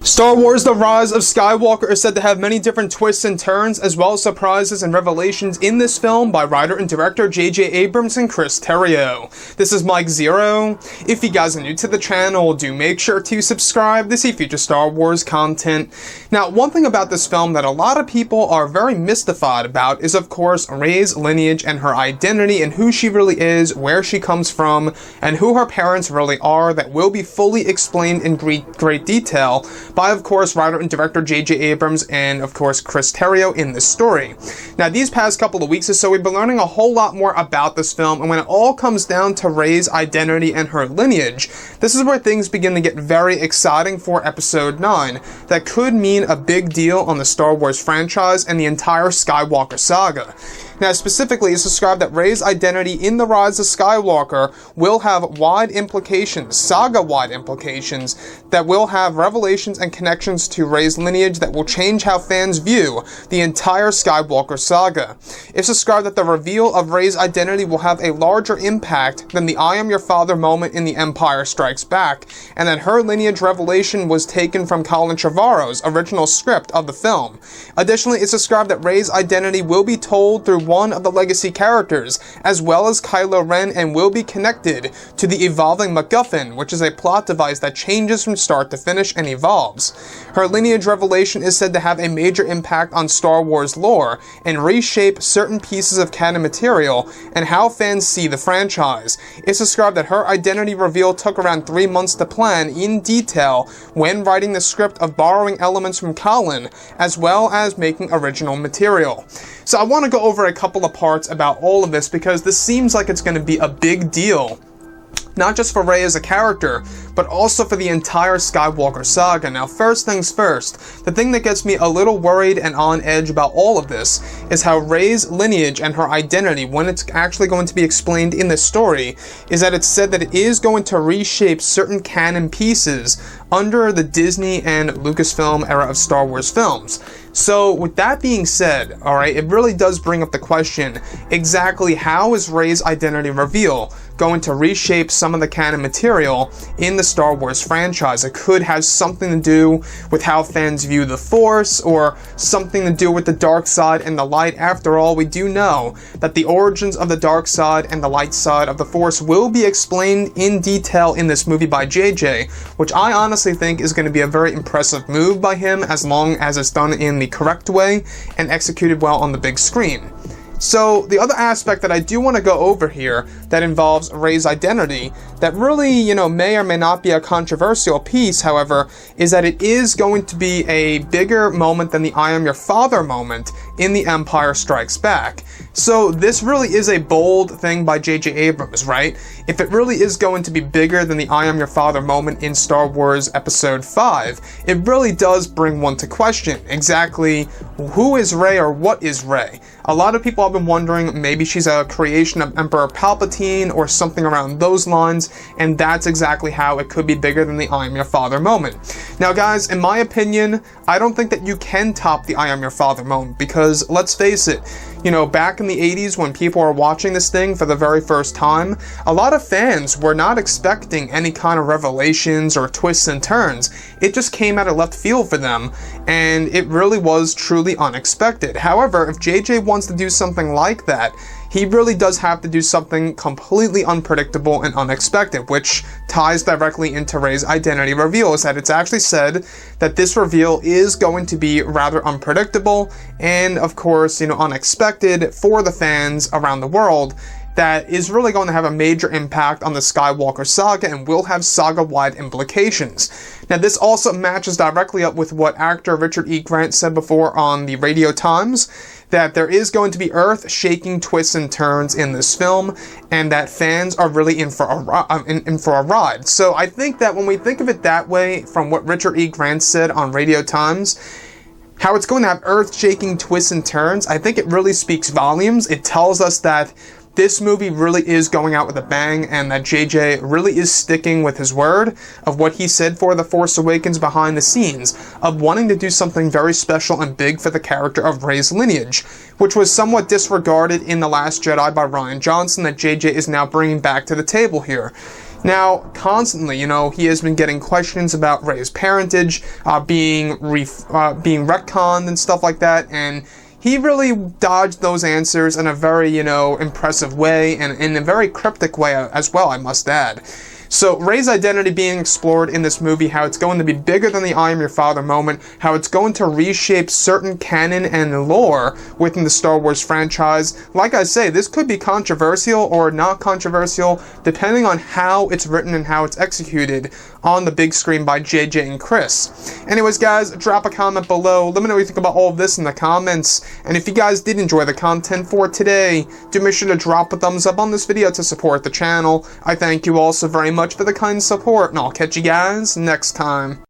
Star Wars The Rise of Skywalker is said to have many different twists and turns, as well as surprises and revelations in this film by writer and director J.J. Abrams and Chris Terrio. This is Mike Zero. If you guys are new to the channel, do make sure to subscribe to see future Star Wars content. Now, one thing about this film that a lot of people are very mystified about is, of course, Rey's lineage and her identity and who she really is, where she comes from, and who her parents really are. That will be fully explained in great detail by, of course, writer and director J.J. Abrams and, of course, Chris Terrio in this story. Now, these past couple of weeks or so, we've been learning a whole lot more about this film, and when it all comes down to Rey's identity and her lineage, this is where things begin to get very exciting for Episode 9. That could mean a big deal on the Star Wars franchise and the entire Skywalker saga. Now, specifically, it's described that Rey's identity in The Rise of Skywalker will have wide implications, saga-wide implications, that will have revelations and connections to Rey's lineage that will change how fans view the entire Skywalker saga. It's described that the reveal of Rey's identity will have a larger impact than the I am your father moment in The Empire Strikes Back, and that her lineage revelation was taken from Colin Trevorrow's original script of the film. Additionally, it's described that Rey's identity will be told through one of the legacy characters, as well as Kylo Ren, and will be connected to the evolving MacGuffin, which is a plot device that changes from start to finish and evolves. Her lineage revelation is said to have a major impact on Star Wars lore, and reshape certain pieces of canon material, and how fans see the franchise. It's described that her identity reveal took around 3 months to plan in detail when writing the script, of borrowing elements from Colin, as well as making original material. So I want to go over a couple of parts about all of this, because this seems like it's going to be a big deal, not just for Rey as a character, but also for the entire Skywalker saga. Now, first things first, the thing that gets me a little worried and on edge about all of this is how Rey's lineage and her identity, when it's actually going to be explained in this story, is that it's said that it is going to reshape certain canon pieces under the Disney and Lucasfilm era of Star Wars films. So, with that being said, alright, it really does bring up the question, exactly how is Rey's identity reveal going to reshape some of the canon material in the Star Wars franchise? It could have something to do with how fans view the Force, or something to do with the dark side and the light. After all, we do know that the origins of the dark side and the light side of the Force will be explained in detail in this movie by JJ, which I honestly think is going to be a very impressive move by him, as long as it's done in the correct way and executed well on the big screen. So, the other aspect that I do want to go over here that involves Rey's identity, that really, may or may not be a controversial piece, however, is that it is going to be a bigger moment than the I am your father moment in The Empire Strikes Back. So, this really is a bold thing by J.J. Abrams, right? If it really is going to be bigger than the I am your father moment in Star Wars Episode 5, it really does bring one to question exactly who is Rey, or what is Rey? A lot of people have been wondering, maybe she's a creation of Emperor Palpatine or something around those lines, and that's exactly how it could be bigger than the I am your father moment. Now guys, in my opinion, I don't think that you can top the I am your father moment, because let's face it, back in the 80s when people were watching this thing for the very first time, a lot of fans were not expecting any kind of revelations or twists and turns. It just came out of left field for them, and it really was truly unexpected. However, if JJ wants to do something like that, he really does have to do something completely unpredictable and unexpected, which ties directly into Rey's identity reveal, is that it's actually said that this reveal is going to be rather unpredictable and, of course, unexpected for the fans around the world, that is really going to have a major impact on the Skywalker saga and will have saga-wide implications. Now, this also matches directly up with what actor Richard E. Grant said before on the Radio Times, that there is going to be earth-shaking twists and turns in this film, and that fans are really in for a ride. So I think that when we think of it that way, from what Richard E. Grant said on Radio Times, how it's going to have earth-shaking twists and turns, I think it really speaks volumes. It tells us that this movie really is going out with a bang, and that JJ really is sticking with his word of what he said for The Force Awakens behind the scenes, of wanting to do something very special and big for the character of Rey's lineage, which was somewhat disregarded in The Last Jedi by Rian Johnson, that JJ is now bringing back to the table here. Now, constantly, he has been getting questions about Rey's parentage, being retconned and stuff like that, and he really dodged those answers in a very, impressive way, and in a very cryptic way as well, I must add. So, Rey's identity being explored in this movie, how it's going to be bigger than the I am your father moment, how it's going to reshape certain canon and lore within the Star Wars franchise. Like I say, this could be controversial or not controversial, depending on how it's written and how it's executed on the big screen by JJ and Chris. Anyways, guys, drop a comment below. Let me know what you think about all of this in the comments. And if you guys did enjoy the content for today, do make sure to drop a thumbs up on this video to support the channel. I thank you all so very much for the kind support, and I'll catch you guys next time.